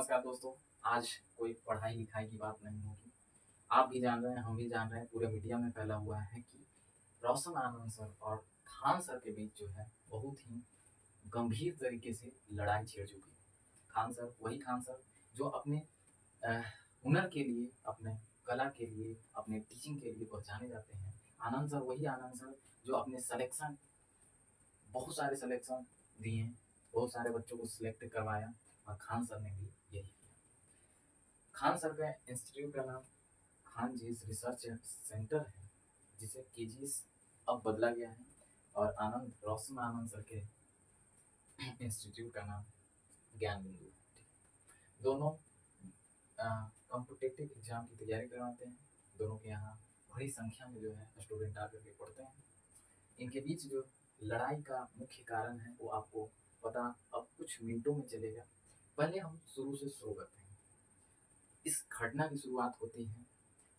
नमस्कार दोस्तों। आज कोई पढ़ाई लिखाई की बात नहीं होगी। आप भी जान रहे हैं, हम भी जान रहे हैं, पूरे मीडिया में फैला हुआ है कि रोशन आनंद सर और खान सर के बीच जो है बहुत ही गंभीर तरीके से लड़ाई छिड़ चुकी है। खान सर वही खान सर जो अपने अ, हुनर के लिए, अपने कला के लिए, अपने टीचिंग के लिए पहचाने जाते हैं। आनंद सर वही आनंद सर जो अपने सलेक्शन, बहुत सारे सलेक्शन दिए, बहुत सारे बच्चों को सिलेक्ट करवाया, और खान सर ने भी यही किया। खान सर का इंस्टीट्यूट का नाम खान जीज रिसर्च सेंटर है, जिसे केजीस अब बदला गया है, और आनंद रोशन आनंद सर के इंस्टीट्यूट का नाम ज्ञान बिंदु है। दोनों कॉम्पिटिटिव एग्जाम की तैयारी करवाते हैं। दोनों के यहाँ बड़ी संख्या में जो है स्टूडेंट आकर के पढ़ते हैं। इनके बीच जो लड़ाई का मुख्य कारण है वो आपको पता अब कुछ मिनटों में चलेगा। पहले हम शुरू से शुरू करते हैं। इस घटना की शुरुआत होती है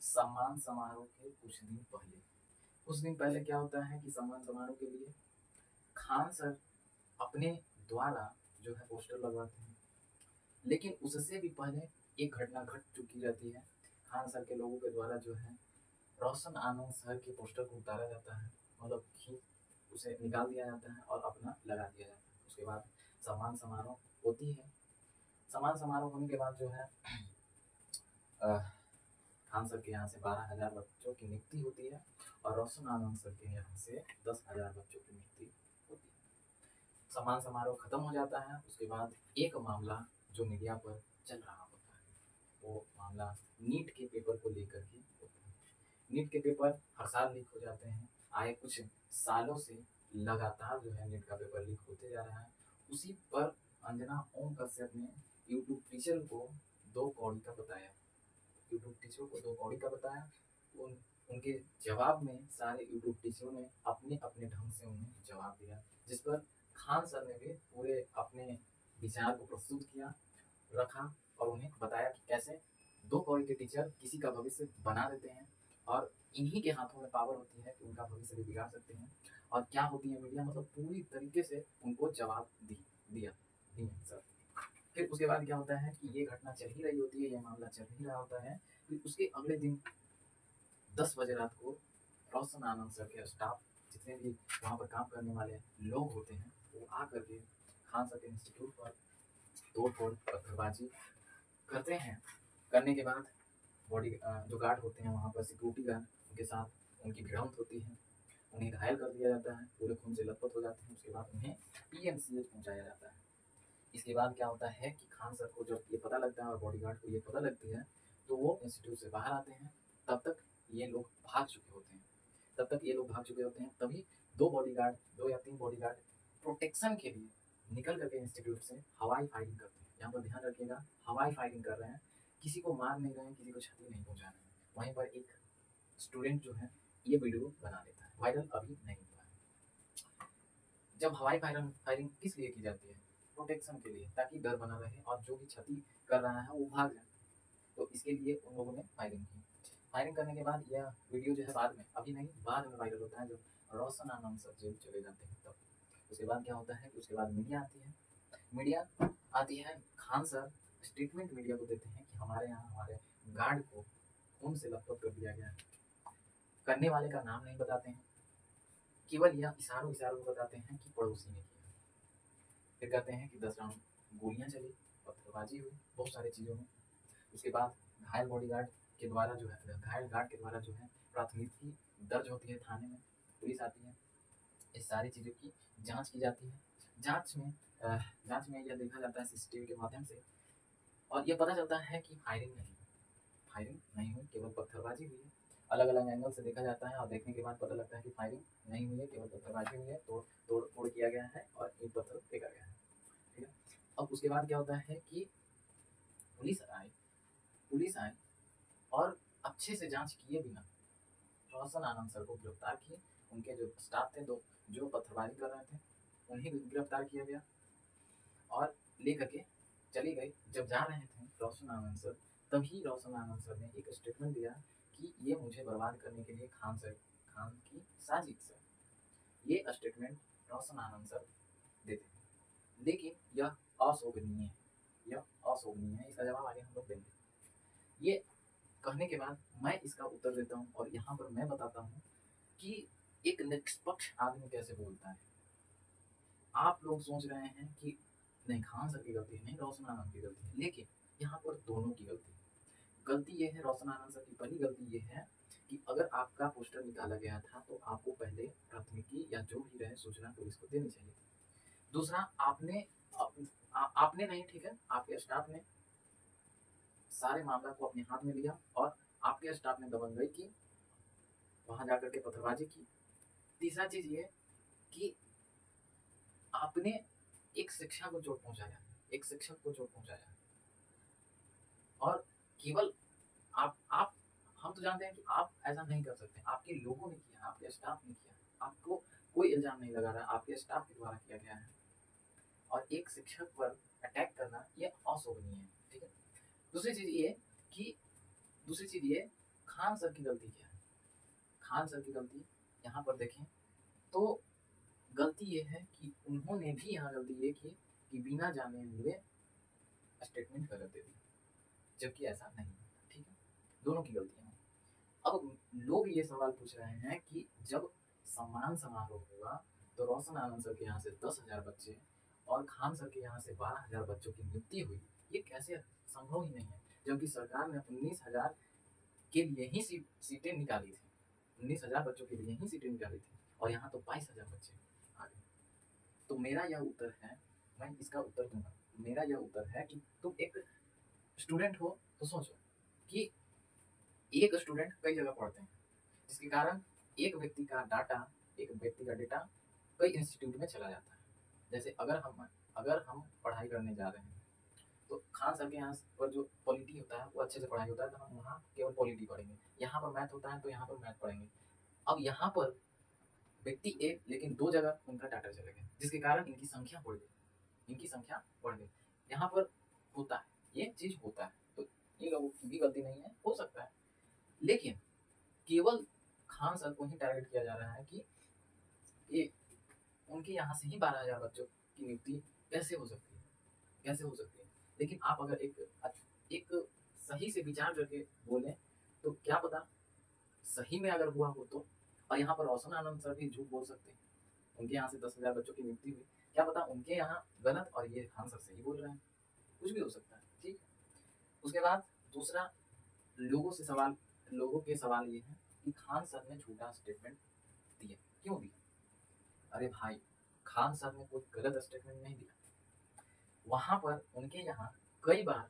सम्मान समारोह के कुछ दिन पहले। कुछ दिन पहले क्या होता है कि सम्मान समारोह के लिए खान सर अपने द्वारा जो है पोस्टर लगवाते हैं, लेकिन उससे भी पहले एक घटना घट चुकी रहती है। खान सर के लोगों के द्वारा जो है रोशन आनंद सर के पोस्टर को उतारा जाता है, मतलब कि उसे निकाल दिया जाता है और अपना लगा दिया जाता है। उसके बाद सम्मान समारोह होती है। सम्मान समारोह होने के बाद जो है अ, खान सर के यहाँ से 12,000 बच्चों की नियुक्ति होती है, और रोशन आनंद सर के यहाँ से 10,000 बच्चों की नियुक्ति होती है। सम्मान समारोह खत्म हो जाता है। उसके बाद एक मामला जो मीडिया पर चल रहा होता है, वो मामला नीट के पेपर को लेकर के होता है। नीट के पेपर हर साल लीक हो जाते हैं। आए कुछ सालों से लगातार जो है नीट का पेपर लीक होते जा रहा है। उसी पर अंजना ओम कश्यप ने यूट्यूब टीचर को 2 कौड़ी का बताया। यूट्यूब टीचरों को 2 कौड़ी का बताया। उन उनके जवाब में सारे यूट्यूब टीचरों ने अपने अपने ढंग से उन्हें जवाब दिया, जिस पर खान सर ने भी पूरे अपने विचार को प्रस्तुत किया, रखा, और उन्हें बताया कि कैसे 2 कौड़ी के टीचर किसी का भविष्य बना देते हैं, और इन्हीं के हाथों में पावर होती है कि उनका भविष्य भी बिगाड़ सकते हैं। और क्या होती है मीडिया, मतलब पूरी तरीके से उनको जवाब दिया दिए सर। फिर उसके बाद क्या होता है कि ये घटना चल ही रही होती है, ये मामला चल ही रहा होता है। फिर उसके अगले दिन 10 बजे रात को रोशन आनंद सर के स्टाफ, जितने भी वहाँ पर काम करने वाले लोग होते हैं, वो आ करके खान सर के इंस्टीट्यूट पर तोड़ फोड़ पत्थरबाजी करते हैं। करने के बाद जो गार्ड होते हैं वहाँ पर, सिक्योरिटी गार्ड, उनके साथ उनकी भिड़ंत होती है। उन्हें घायल कर दिया जाता है, पूरे खून से लथपथ हो जाते हैं। उसके बाद उन्हें पीएमसीएच पहुँचाया जाता है। इसके बाद क्या होता है कि खान सर को जब ये पता लगता है और बॉडीगार्ड को ये पता लगती है, तो वो इंस्टीट्यूट से बाहर आते हैं। तब तक ये लोग भाग चुके होते हैं। तभी 2 या 3 बॉडीगार्ड प्रोटेक्शन के लिए निकल करके इंस्टीट्यूट से हवाई फायरिंग करते हैं। यहाँ पर ध्यान रखिएगा, हवाई फायरिंग कर रहे हैं, किसी को मार नहीं रहे हैं, किसी को क्षति नहीं पहुंचा रहे हैं। वहीं पर एक स्टूडेंट जो है ये वीडियो बना लेता है, वायरल अभी नहीं हुआ है। जब हवाई फायरिंग फायरिंग किस लिए की जाती है? प्रोटेक्शन के लिए, ताकि डर बना रहे और जो भी क्षति कर रहा है वो भाग जाए। तो इसके लिए उन लोगों ने फायरिंग की। फायरिंग करने के बाद यह वीडियो जो है बाद में, अभी नहीं, बाद में वायरल होता है, जब रोशन आनंद सर जेल चले जाते हैं तब। उसके बाद क्या होता है कि उसके बाद मीडिया आती है। खान सर स्टेटमेंट मीडिया को देते हैं कि हमारे यहाँ हमारे गार्ड को खून से लथपथ कर दिया गया है। करने वाले का नाम नहीं बताते हैं, केवल यह इशारों इशारों में बताते हैं कि पड़ोसी ने किया। फिर कहते हैं कि 10 राउंड गोलियां चली, पत्थरबाजी हुई, बहुत सारी चीज़ों में। उसके बाद घायल गार्ड के द्वारा जो है प्राथमिकी दर्ज होती है थाने में, पुलिस आती है, इस सारी चीज़ों की जांच की जाती है। जांच में जांच में यह देखा जाता है सीसीटीवी के माध्यम से, और यह पता चलता है कि फायरिंग नहीं हुई, केवल पत्थरबाजी हुई है। अलग अलग एंगल से देखा जाता है, और देखने के बाद पता लगता है कि फायरिंग नहीं हुई है, केवल पत्थरबाजी हुई है, तोड़ फोड़ किया गया है और ईंट पत्थर फेंका गया है। ठीक है। अब उसके बाद क्या होता है कि पुलिस आई पुलिस आई और अच्छे से जांच किए बिना रोशन आनंद सर को गिरफ्तार किए। उनके जो स्टाफ थे, दो जो पत्थरबाजी कर रहे थे, उन्हें भी गिरफ्तार किया गया और लेकर के चले गए। जब जा रहे थे रोशन आनंद सर, तभी रोशन आनंद सर ने एक स्टेटमेंट दिया कि ये मुझे बर्बाद करने के लिए खान की साजिश है। ये स्टेटमेंट रोशन आनंद सर देते हैं, लेकिन यह अशोभनीय है। यह अशोभनीय है। इसका जवाब आगे हम लोग देंगे। ये कहने के बाद मैं इसका उत्तर देता हूँ और यहाँ पर मैं बताता हूँ कि एक निष्पक्ष आदमी कैसे बोलता है। आप लोग सोच रहे हैं कि नहीं खान सर की गलती है, नहीं रोशन आनंद की गलती है, लेकिन यहाँ पर दोनों की गलती है। गलती ये है रोशन आनंद सर की, पहली गलती ये है कि अगर आपका पोस्टर निकाला गया था तो आपको पहले प्राथमिकी या जो भी रहे सूचना पुलिस को देनी चाहिए थी। दूसरा, आपने नहीं, ठीक है, आपके स्टाफ ने सारे मामला को अपने हाथ में लिया और आपके स्टाफ ने दबंगई की, वहां जाकर के पत्थरबाजी की। तीसरा चीज ये कि आपने एक शिक्षा को चोट पहुंचाया, एक शिक्षक को चोट पहुंचाया, और केवल आप हम तो जानते हैं कि आप ऐसा नहीं कर सकते, आपके लोगों ने किया, आपके स्टाफ ने किया, आपको कोई इल्जाम नहीं लगा रहा, आपके स्टाफ के द्वारा किया गया है। और एक शिक्षक पर अटैक करना ये अशोभनीय है, ठीक है। दूसरी चीज ये कि दूसरी चीज ये खान सर की गलती क्या है। खान सर की गलती यहाँ पर देखें तो गलती ये है कि उन्होंने भी यहाँ गलती ये की कि बिना जाने हुए स्टेटमेंट गलत दे दी, जबकि ऐसा नहीं है, ठीक है। दोनों की गलतियां हैं। अब लोग ये सवाल पूछ रहे हैं कि जब सम्मान समारोह होगा तो रोशन आनंद सर के यहाँ से 10,000 बच्चे और खान सर के यहाँ से 12,000 बच्चों की नियुक्ति हुई, ये कैसे संभव ही नहीं है, जबकि सरकार ने 19,000 के लिए ही सीटें निकाली थी, 19,000 बच्चों के लिए ही सीटें निकाली थी, और यहाँ तो 22,000 बच्चे आ गए। तो मेरा यह उत्तर है, मैं इसका उत्तर दूंगा। मेरा यह उत्तर है कि तुम एक स्टूडेंट हो तो सोचो कि एक स्टूडेंट कई जगह पढ़ते हैं, जिसके कारण एक व्यक्ति का डेटा कई इंस्टीट्यूट में चला जाता है। जैसे अगर हम पढ़ाई करने जा रहे हैं तो खान सर के यहाँ पर जो पॉलिटी होता है वो अच्छे से पढ़ाई होता है, तो हम वहाँ केवल पॉलिटी पढ़ेंगे। यहाँ पर मैथ होता है तो यहाँ पर मैथ पढ़ेंगे। अब यहाँ पर व्यक्ति एक, लेकिन दो जगह उनका डाटा चले गया, जिसके कारण इनकी संख्या बढ़ गई, इनकी संख्या बढ़ गई। यहाँ पर होता है, ये चीज होता है, तो इन लोगों की भी गलती नहीं है, हो सकता है, लेकिन केवल खान सर को ही टारगेट किया जा रहा है कि ये उनके यहाँ से ही 12,000 बच्चों की नियुक्ति कैसे हो सकती है, कैसे हो सकती है। लेकिन आप अगर एक सही से विचार करके बोले तो क्या पता सही में अगर हुआ हो तो। और यहाँ पर रोशन आनंद सर भी झूठ बोल सकते हैं, उनके यहाँ से 10,000 बच्चों की नियुक्ति हुई, क्या पता उनके यहाँ गलत और ये खान सर सही बोल रहे हैं, कुछ भी हो सकता है, ठीक है। उसके बाद दूसरा, लोगों के सवाल ये है कि खान सर ने झूठा स्टेटमेंट दिया, क्यों दिया। अरे भाई, खान सर ने कोई गलत स्टेटमेंट नहीं दिया, वहां पर उनके यहाँ कई बार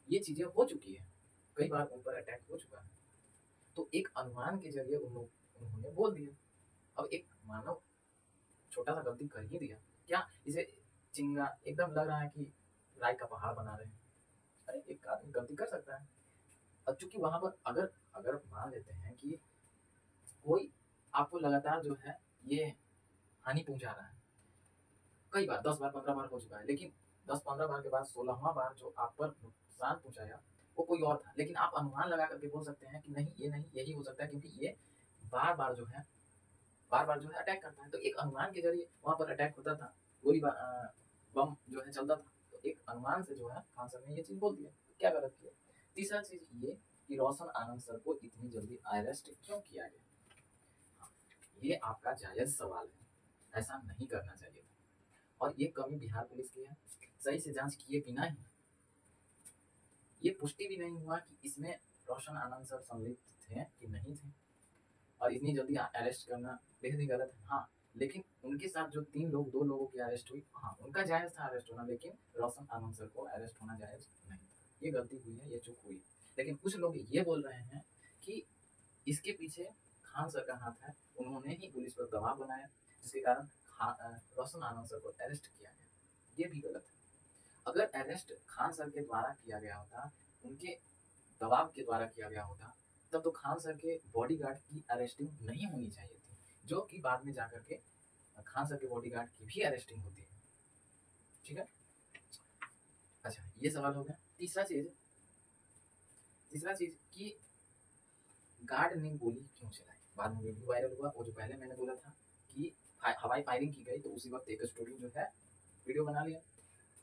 ये चीजें हो चुकी है, कई बार उन पर अटैक हो चुका है, तो एक अनुमान के जरिए उन्होंने बोल दिया। अब एक मानव छोटा सा गलती कर ही दिया, क्या इसे चिंगा एकदम लग रहा है कि राय का पहाड़ बना रहे हैं। अरे एक आदमी गलती कर सकता है। अब चूंकि वहां पर अगर अगर मान लेते हैं कि कोई आपको लगातार जो है ये हानि पहुंचा रहा है, कई बार 10 बार 15 बार हो चुका है, लेकिन 10-15 बार के बाद 16वां बार जो आप पर नुकसान पहुंचाया वो कोई और था, लेकिन आप अनुमान लगा करके बोल सकते हैं कि नहीं ये नहीं, यही हो सकता है, क्योंकि ये बार बार जो है अटैक करता है। तो एक अनुमान के जरिए वहां पर अटैक होता था, बम जो है चलता था, तो एक अनुमान से जो है खान सर ने ये चीज बोल दिया, तो क्या गलत किया। तीसरा चीज ये कि रोशन आनंद सर को इतनी जल्दी अरेस्ट क्यों किया गया। हाँ, ये आपका जायज सवाल है, ऐसा नहीं करना चाहिए था, और ये कमी बिहार पुलिस की है। सही से जांच किए बिना ही ये पुष्टि भी नहीं हुआ कि इसमें रोशन आनंद सर संलिप्त थे कि नहीं थे, और इतनी जल्दी अरेस्ट करना बेहद ही गलत है। हाँ, लेकिन उनके साथ जो 2 लोगों की अरेस्ट हुई, हाँ उनका जायज था अरेस्ट होना, लेकिन रोशन आनंद सर को अरेस्ट होना जायज नहीं था। ये गलती हुई है, ये चूक हुई है। लेकिन कुछ लोग ये बोल रहे हैं कि इसके पीछे खान सर का हाथ है, उन्होंने ही पुलिस पर दबाव बनाया, जिसके कारण रोशन आनंद सर को अरेस्ट किया गया। ये भी गलत है। अगर अरेस्ट खान सर के द्वारा किया गया होता, उनके दबाव के द्वारा किया गया होता, तब तो खान सर के बॉडीगार्ड की अरेस्टिंग नहीं होनी चाहिए थी, जो कि बाद में जाकर के खान सर के बॉडीगार्ड की भी अरेस्टिंग होती है, ठीक है। अच्छा, ये सवाल हो गया। तीसरा चीज कि गार्ड ने गोली क्यों चलाई। बाद में वीडियो वायरल हुआ, वो जो पहले मैंने बोला था कि हवाई फायरिंग की गई, तो उसी वक्त एक स्टूडेंट जो है वीडियो बना लिया,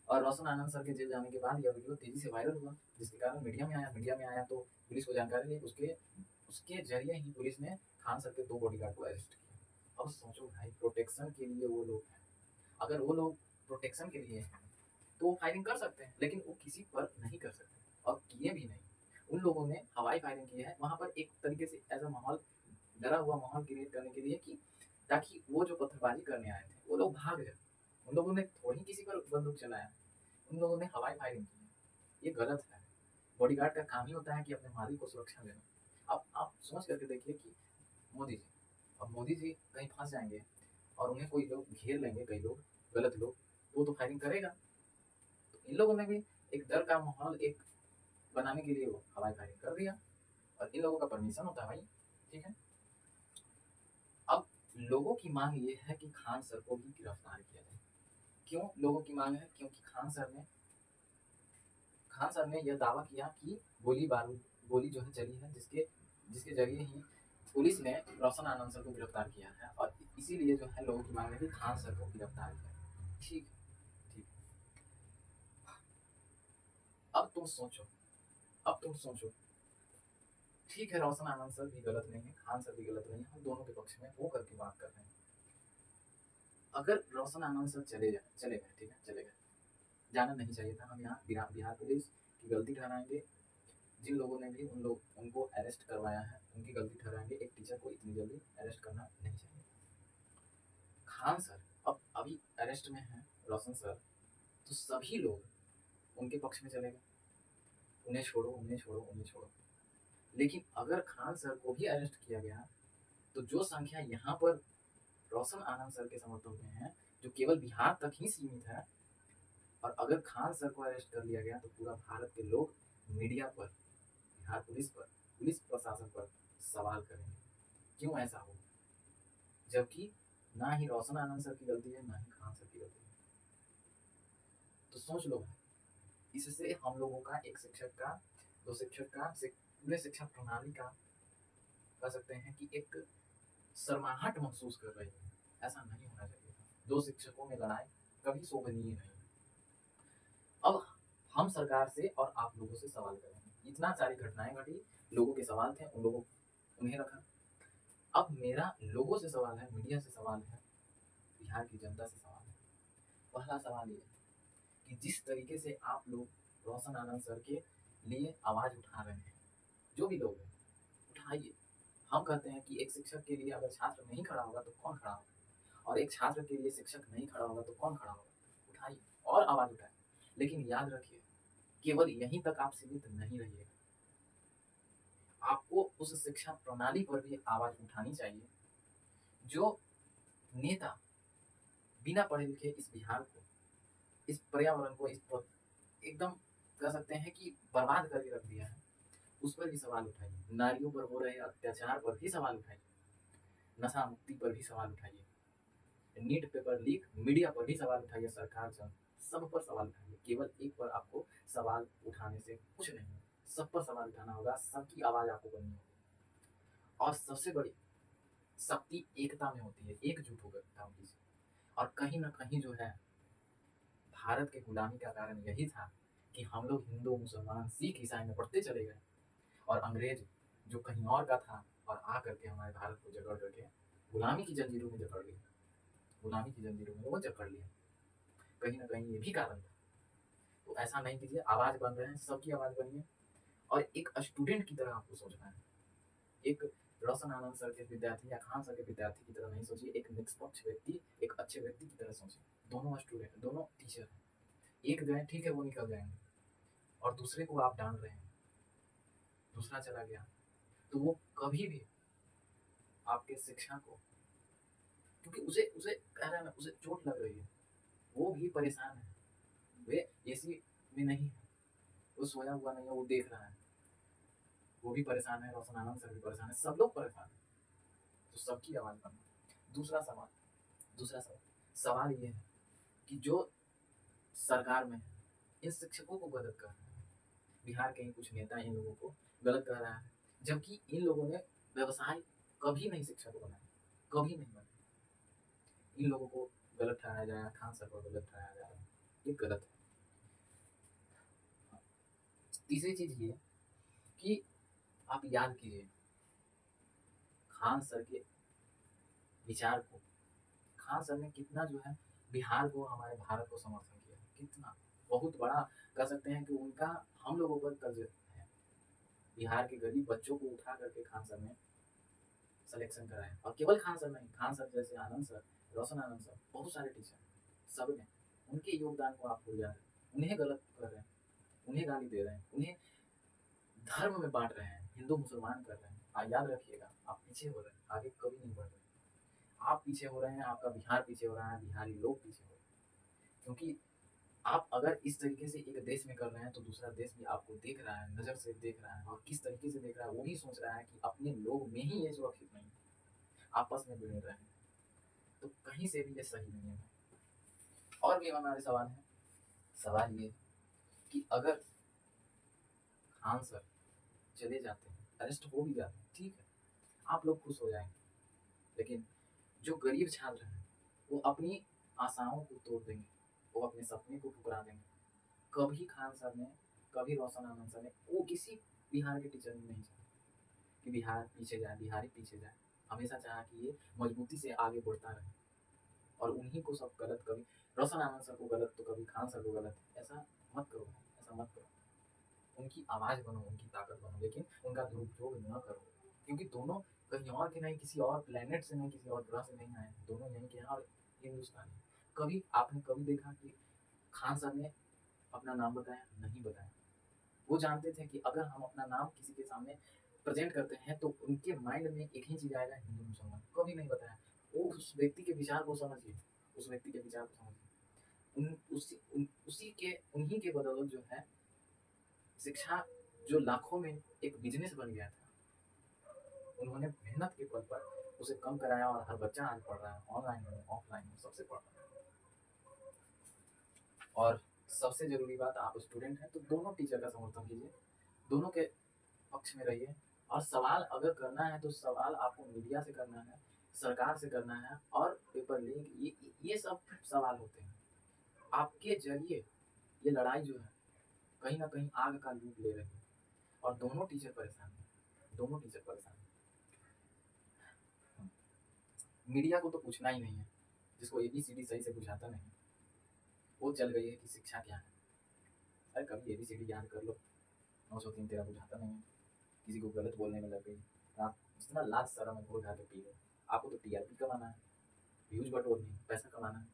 और रोशन आनंद सर के जेल जाने के बाद यह वीडियो तेजी से वायरल हुआ, जिसके कारण मीडिया में आया तो पुलिस को जानकारी दी, उसके उसके जरिए ही पुलिस ने खान सर के 2 बॉडीगार्ड को अरेस्ट किया। अब सोचो भाई, प्रोटेक्शन के लिए वो लोग हैं, अगर वो लोग प्रोटेक्शन के लिए हैं तो वो फायरिंग कर सकते हैं, लेकिन वो किसी पर नहीं कर सकते और किए भी नहीं। उन लोगों ने हवाई फायरिंग की है वहाँ पर, एक तरीके से ऐसा माहौल, डरा हुआ माहौल क्रिएट करने के लिए कि ताकि वो जो पत्थरबाजी करने आए थे वो लोग भाग जाए। उन लोगों ने थोड़ी किसी पर बंदूक चलाया, उन लोगों ने हवाई फायरिंग की है। ये गलत है। बॉडीगार्ड का काम ही होता है कि अपने मालिक को सुरक्षा देना। अब आप सोच करके देखिए कि मोदी जी, अब मोदी जी कहीं फंस जाएंगे और उन्हें कोई लोग घेर लेंगे, कई लोग, गलत लोग, वो तो फायरिंग करेगा। तो इन लोगों ने भी एक डर का माहौल एक बनाने के लिए वो हवाई फायरिंग कर दिया, और इन लोगों का परमिशन होता है भाई, ठीक है। अब लोगों की मांग ये है कि खान सर को भी गिरफ्तार किया जाए। क्यों लोगों की मांग है? क्योंकि खान सर ने यह दावा किया कि गोली जो है चली है, जिसके जिसके जरिए ही पुलिस ने रोशन आनंद सर को गिरफ्तार किया है, और इसीलिए जो है लोगों की मांग है कि खान सर को गिरफ्तार किया जाए। ठीक ठीक। अब तुम सोचो, अब तुम सोचो, ठीक है, रोशन आनंद सर भी गलत नहीं है, खान सर भी गलत नहीं है, हम दोनों के पक्ष में हो करके बात कर रहे हैं। अगर रोशन आनंद सर चले गए, ठीक है, चले गए, जाना नहीं चाहिए था, हम यहाँ बिहार पुलिस की गलती ठहराएंगे। जिन लोगों ने भी उनको अरेस्ट करवाया है उनकी गलती ठहराएंगे। एक टीचर को इतनी जल्दी अरेस्ट करना नहीं चाहिए। खान सर अब अभी अरेस्ट में हैं, रोशन सर, तो सभी लोग उनके पक्ष में चले गए, उन्हें छोड़ो, उन्हें छोड़ो, उन्हें छोड़ो। लेकिन अगर खान सर को भी अरेस्ट किया गया तो जो संख्या यहाँ पर रोशन आनंद सर के समर्थन में है, जो केवल बिहार तक ही सीमित है, और अगर खान सर को अरेस्ट कर लिया गया तो पूरा भारत के लोग मीडिया पर, बिहार पुलिस पर, पुलिस प्रशासन पर सवाल करेंगे, क्यों ऐसा हो, जबकि ना ही रोशन आनंद सर की गलती है, ना ही खान सर की गलती है। तो सोच लो भाई, इससे हम लोगों का, एक शिक्षक का, दो शिक्षक का, पूरे शिक्षा प्रणाली का, कह सकते हैं कि एक शर्माहट महसूस कर रही है। ऐसा नहीं होना चाहिए था। दो शिक्षकों में लड़ाई कभी शोभनीय नहीं। अब हम सरकार से और आप लोगों से सवाल करेंगे। इतना सारी घटनाएं घटी, लोगों के सवाल थे, उन्हें रखा। अब मेरा लोगों से सवाल है, मीडिया से सवाल है, बिहार की जनता से सवाल है। पहला सवाल ये कि जिस तरीके से आप लोग रोशन आनंद सर के लिए आवाज उठा रहे हैं, जो भी लोग हैं, उठाइए। हम कहते हैं कि एक शिक्षक के लिए अगर छात्र नहीं खड़ा होगा तो कौन खड़ा होगा, और एक छात्र के लिए शिक्षक नहीं खड़ा होगा तो कौन खड़ा होगा। उठाइए और आवाज उठाइए, लेकिन याद रखिए, केवल यहीं तक आप सीमित नहीं रहिएगा। आपको उस शिक्षा प्रणाली पर भी आवाज उठानी चाहिए, जो नेता बिना पढ़े लिखे इस बिहार को, इस पर्यावरण को, एकदम कह सकते हैं कि बर्बाद करके रख दिया है। उस पर भी सवाल उठाइए। नारियों पर हो रहे अत्याचार पर भी सवाल उठाइए, नशा मुक्ति पर भी सवाल उठाइए, नीट पेपर लीक मीडिया पर भी सवाल उठाइए, सरकार जन सब पर सवाल उठाइए। केवल एक पर आपको सवाल उठाने से कुछ नहीं है, सब पर सवाल उठाना होगा, सबकी आवाज आपको बननी होगी। और सबसे बड़ी शक्ति एकता में होती है, एकजुट होकर काम कीजिए। और कहीं ना कहीं जो है, भारत के गुलामी का कारण यही था कि हम लोग हिंदू, मुसलमान, सिख, ईसाई में पढ़ते चले गए, और अंग्रेज जो कहीं और का था और आ करके हमारे भारत को जकड़ करके गुलामी की जंजीरों में जकड़ लिया, गुलामी की जंजीरों में वो जकड़ लिया। कहीं ना कहीं ये भी कारण था। तो ऐसा नहीं कीजिए, आवाज बन रहे हैं, सबकी आवाज बनिए, और एक स्टूडेंट की तरह आपको सोचना है। एक रोशन आनंद सर के विद्यार्थी या खान सर के विद्यार्थी की तरह नहीं सोचिए, एक निष्पक्ष व्यक्ति, एक अच्छे व्यक्ति की तरह सोचिए। दोनों स्टूडेंट, दोनों टीचर हैं, एक गए ठीक है, वो निकल जाएंगे, और दूसरे को आप डांट रहे हैं, दूसरा चला गया, तो वो कभी भी आपके शिक्षा को, क्योंकि उसे उसे कह रहे हैं ना, उसे चोट लग रही है, वो भी परेशान है, वे एसी में नहीं है, वो सोया हुआ नहीं है, वो देख रहा है, वो भी परेशान है, रोशन आनंद सर भी परेशान है, सब लोग परेशान है। तो सबकी आवाज बनना। दूसरा सवाल, दूसरा सवाल सवाल ये है कि जो सरकार में है, इन शिक्षकों को गलत कर रहा है, बिहार के ही कुछ नेता इन लोगों को गलत कर रहा है, जबकि इन लोगों ने व्यवसाय कभी नहीं शिक्षक बनाया, कभी नहीं बनाया। इन लोगों को गलत ठहराया जा रहा है, खान सर को गलत ठहराया जा रहा है, ये गलत है। तीसरी चीज़ ये कि आप याद कीजिए खान सर के विचार को, खान सर ने कितना जो है बिहार को, हमारे भारत को समर्थन किया, कितना बहुत बड़ा कह सकते हैं कि उनका हम लोगों पर कर्ज है। बिहार के गरीब बच्चों को उठा करके खान सर ने सिलेक्शन कराया, और केवल खान सर नहीं, खान सर जैसे आनंद सर, रोशन आनंद सर, बहुत सारे टीचर, सब ने उनके योगदान को आप भूल जा रहे हैं, उन्हें गलत कर रहे हैं, उन्हें गाली दे रहे हैं, उन्हें धर्म में बांट रहे हैं, हिंदू मुसलमान कर रहे हैं। याद रखिएगा आप पीछे हो रहे हैं, आगे कभी नहीं बढ़ रहे। आप पीछे हो रहे हैं, आपका बिहार पीछे हो रहा है, बिहारी लोग पीछे हो रहे हैं, क्योंकि आप अगर इस तरीके से एक देश में कर रहे हैं तो दूसरा देश भी आपको देख रहा है, नज़र से देख रहा है, और किस तरीके से देख रहा है वो भी सोच रहा है कि अपने लोग में ही ये सुरक्षित नहीं है, आपस में भिड़ रहे हैं, तो कहीं से भी ये सही नहीं है। और भी हमारे सवाल है, सवाल ये कि अगर खान सर चले जाते हैं, अरेस्ट हो भी जाते हैं, ठीक है, आप लोग खुश हो जाएंगे, लेकिन जो गरीब छात्र हैं वो अपनी आशाओं को तोड़ देंगे, वो अपने सपने को ठुकरा देंगे। कभी खान सर ने, कभी रोशन आनंद सर ने, वो किसी बिहार के टीचर ने नहीं चाहा कि बिहार पीछे जाए, बिहारी पीछे जाए। हमेशा चाहा कि ये मजबूती से आगे बढ़ता रहे, और उन्हीं को सब गलत, कभी रोशन आनंद सर को गलत तो कभी खान सर को गलत। ऐसा मत करो, ऐसा मत करो। उनकी आवाज़ बनो, उनकी ताकत बनो, लेकिन उनका दुरुपयोग न करो, क्योंकि दोनों कहीं और के नहीं, किसी और प्लेनेट से नहीं, किसी और ग्रह से नहीं आए, दोनों यहीं के हैं और हिंदुस्तानी। कभी आपने कभी देखा कि खान सर ने अपना नाम बताया? नहीं बताया। वो जानते थे कि अगर हम अपना नाम किसी के सामने प्रेजेंट करते हैं तो उनके माइंड में एक ही चीज आएगा, हिंदू मुसलमान। कभी नहीं बताया। वो उस व्यक्ति के विचार को समझिए, उस व्यक्ति के विचार को समझिए। उसी के, उन्हीं के बदौलत जो है शिक्षा, जो लाखों में एक बिजनेस बन गया था, उन्होंने मेहनत के बल पर उसे कम कराया, और हर बच्चा आज पढ़ रहा है, ऑनलाइन में, ऑफलाइन में, सबसे पढ़ रहा है। और सबसे जरूरी बात, आप स्टूडेंट हैं तो दोनों टीचर का समर्थन कीजिए, दोनों के पक्ष में रहिए। और सवाल अगर करना है तो सवाल आपको मीडिया से करना है, सरकार से करना है, और पेपर लीक, ये सब सवाल होते हैं। आपके जरिए ये लड़ाई जो है कहीं ना कहीं आग का रूप ले रही है, और दोनों टीचर परेशान हैं, दोनों टीचर परेशान हैं। मीडिया को तो पूछना ही नहीं है, जिसको ABCD सही से बुझाता नहीं, वो चल गई है कि शिक्षा क्या है। अरे कभी ABCD याद कर लो, 903 तेरा बुझाता नहीं है, किसी को गलत बोलने में लग गई, आप इतना लाज शर्म है घोल खा के पी लो। आपको तो TRP कमाना है, व्यूज बटोरनी है, पैसा कमाना है,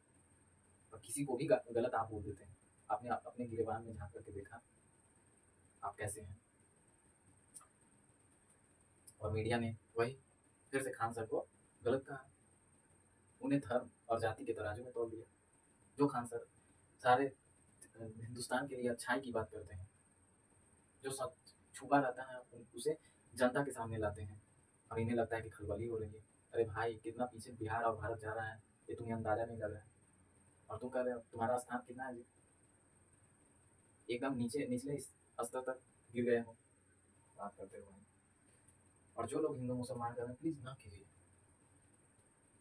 और किसी को भी गलत आप बोल देते हैं। आपने अपने गिरेबान में झांक करके देखा आप कैसे हैं। और मीडिया ने वही फिर से खान सर को गलत कहा, उन्हें धर्म और जाति के तराजू में तोल दिया। जो खान सर सारे हिंदुस्तान के लिए अच्छाई की बात करते हैं, जो सच छुपा रहता है उसे जनता के सामने लाते हैं, और इन्हें लगता है कि खलबली हो रही है। अरे भाई, कितना पीछे बिहार और भारत जा रहा है ये तुम्हें अंदाजा नहीं लग रहा है, और तुम कह रहे हो तुम्हारा स्थान कितना है जी, एकदम नीचे, निचले स्तर तक गिर गए हो बात करते हुए। और जो लोग हिंदू मुसलमान कर रहे हैं, प्लीज़ ना कीजिए,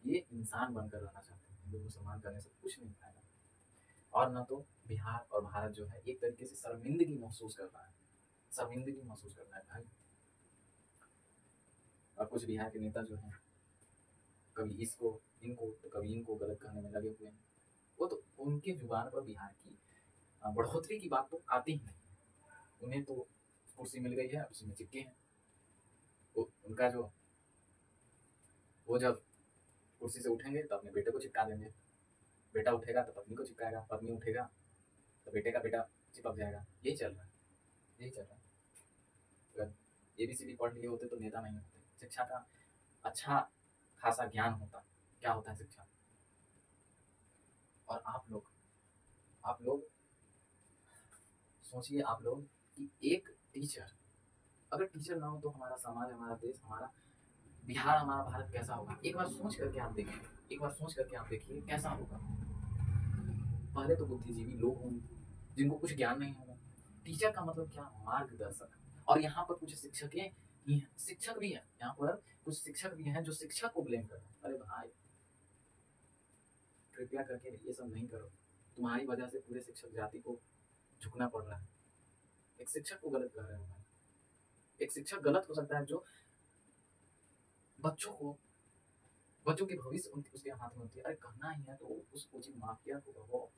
ये इंसान बनकर रहना चाहते हैं, हिंदू मुसलमान करने से कुछ नहीं फायदा। और ना तो बिहार और भारत जो है एक तरीके से शर्मिंदगी महसूस कर रहा है, शर्मिंदगी महसूस कर रहा है भाई। और कुछ बिहार के नेता जो हैं, कभी इसको, इनको तो कभी इनको गलत कहने में लगे हुए हैं। वो तो उनके जुबान पर बिहार की बढ़ोतरी की बात तो आती ही नहीं है। उन्हें तो कुर्सी मिल गई है, उसी में चिपके हैं। उनका जो, वो जब कुर्सी से उठेंगे तो अपने बेटे को चिपका देंगे, बेटा उठेगा तो पत्नी को चिपकाएगा, पत्नी उठेगा तो बेटे का बेटा चिपक जाएगा। यही चल रहा है, यही चल रहा है। अगर ABCD पढ़ लिए होते तो नेता नहीं होते, शिक्षा का अच्छा खासा ज्ञान होता, क्या होता है शिक्षा। और आप लोग सोचिए, आप लोग कि एक टीचर, अगर टीचर ना हो तो हमारा समाज, हमारा देश, हमारा बिहार, हमारा भारत कैसा होगा? एक बार सोच करके आप देखिए, एक बार सोच करके आप देखिए कैसा होगा। पहले तो बुद्धिजीवी लोग होंगे जिनको कुछ ज्ञान नहीं होगा। टीचर का मतलब क्या? मार्गदर्शक। और यहाँ पर कुछ शिक्षकें ही हैं, शिक्षक भी हैं यहाँ पर, कुछ शिक्षक भी हैं जो शिक्षक को ब्लेम कर रहे हैं। अरे भाई, कृपया करके ये सब नहीं करो, तुम्हारी वजह से पूरे शिक्षक जाति को झुकना पड़ रहा है। एक शिक्षक को गलत कह रहे हो। एक शिक्षक गलत हो सकता है जो बच्चों को, बच्चों के भविष्य उसके हाथ में होती है। अरे कहना ही है तो उस कोचिंग माफिया को कहो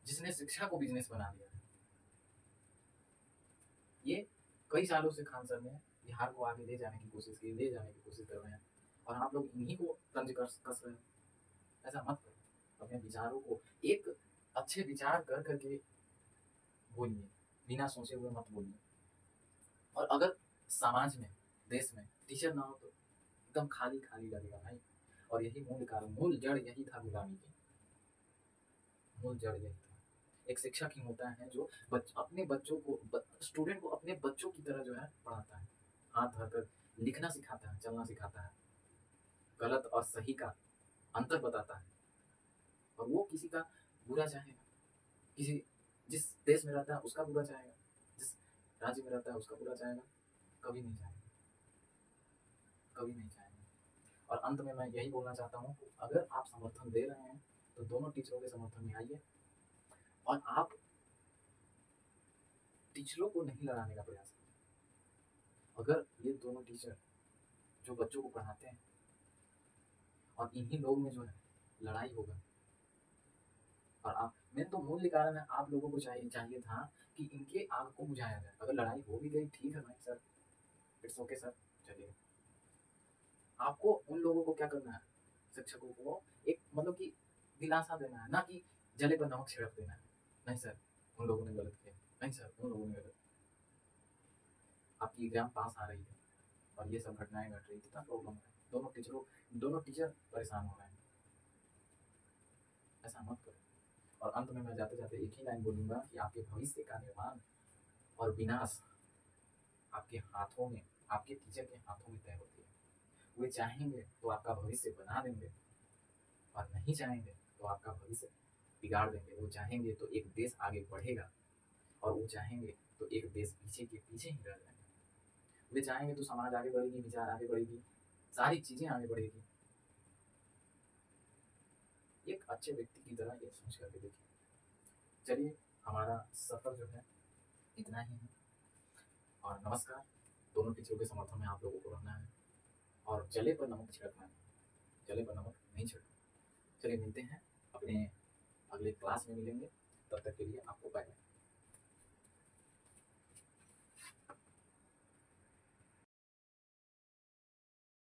जिसने शिक्षा को बिजनेस बना दिया है। ये कई सालों से खान सर ने बिहार को आगे ले जाने की कोशिश की, ले जाने की कोशिश कर रहे हैं, और आप लोग इन्हीं को तंज कस रहे हो। ऐसा मत करो। अपने विचारों को एक अच्छे विचार कर करके बोलिए, बिना सोचे हुए मत बोलिए। और अगर समाज में, देश में टीचर ना हो तो एकदम खाली खाली लगेगा भाई। और यही मूल कारण, मूल जड़ यही था गुलामी की। मूल जड़ यही था। एक शिक्षक ही होता है जो अपने बच्चों को, स्टूडेंट को अपने बच्चों की तरह जो है पढ़ाता है, हाथ धरकर लिखना सिखाता है, चलना सिखाता है, गलत और सही का अंतर बताता है। और वो किसी का बुरा चाहेगा, किसी, जिस देश में रहता है उसका बुरा चाहेगा, जिस राज्य में रहता है उसका बुरा चाहेगा? कभी नहीं चाहेगा, कभी नहीं चाहेगा। और अंत में मैं यही बोलना चाहता हूँ, अगर आप समर्थन दे रहे हैं तो दोनों टीचरों के समर्थन में आइए, और आप टीचरों को नहीं लड़ाने का प्रयास करें। अगर ये दोनों टीचर जो बच्चों को पढ़ाते हैं, और इन्हीं लोग में जो है लड़ाई होगा, और आप, मेन तो मूल्य कारण है, आप लोगों को चाहिए था कि इनके आग को बुझाया जाए। अगर लड़ाई हो भी गई ठीक है भाई सर, इट्स ओके सर, चलिए। आपको उन लोगों को क्या करना है, शिक्षकों को एक मतलब कि दिलासा देना है, ना कि जले पर नमक छिड़क देना है। नहीं सर, उन लोगों ने गलत किया, नहीं सर उन लोगों ने गलत, आपकी एग्जाम पास आ रही है और ये सब घटनाएं घट रही, कितना प्रॉब्लम है, दोनों टीचर परेशान हो रहे हैं। ऐसा मत करो। और अंत में मैं जाते जाते एक ही लाइन बोलूंगा कि आपके भविष्य का निर्माण और विनाश आपके हाथों में, आपके टीचर के हाथों में तय होती है। वे चाहेंगे तो आपका भविष्य बना देंगे, और नहीं चाहेंगे तो आपका भविष्य बिगाड़ देंगे। वो चाहेंगे तो एक देश आगे बढ़ेगा, और वो चाहेंगे तो एक देश पीछे के पीछे ही रह जाएगा। वे चाहेंगे तो समाज आगे बढ़ेगी, विचार आगे बढ़ेगी, सारी चीजें आगे बढ़ेगी। एक अच्छे व्यक्ति की तरह ये सोच करके देखिए। चलिए, हमारा सफर जो है इतना ही है, और नमस्कार। दोनों टीचरों के समर्थन में आप लोगों को रहना है, और जले पर नमक छिड़कना है, जले पर नमक नहीं छिड़कना। चलिए मिलते हैं, अपने अगले क्लास में मिलेंगे, तब तक के लिए आपको बाय बाय।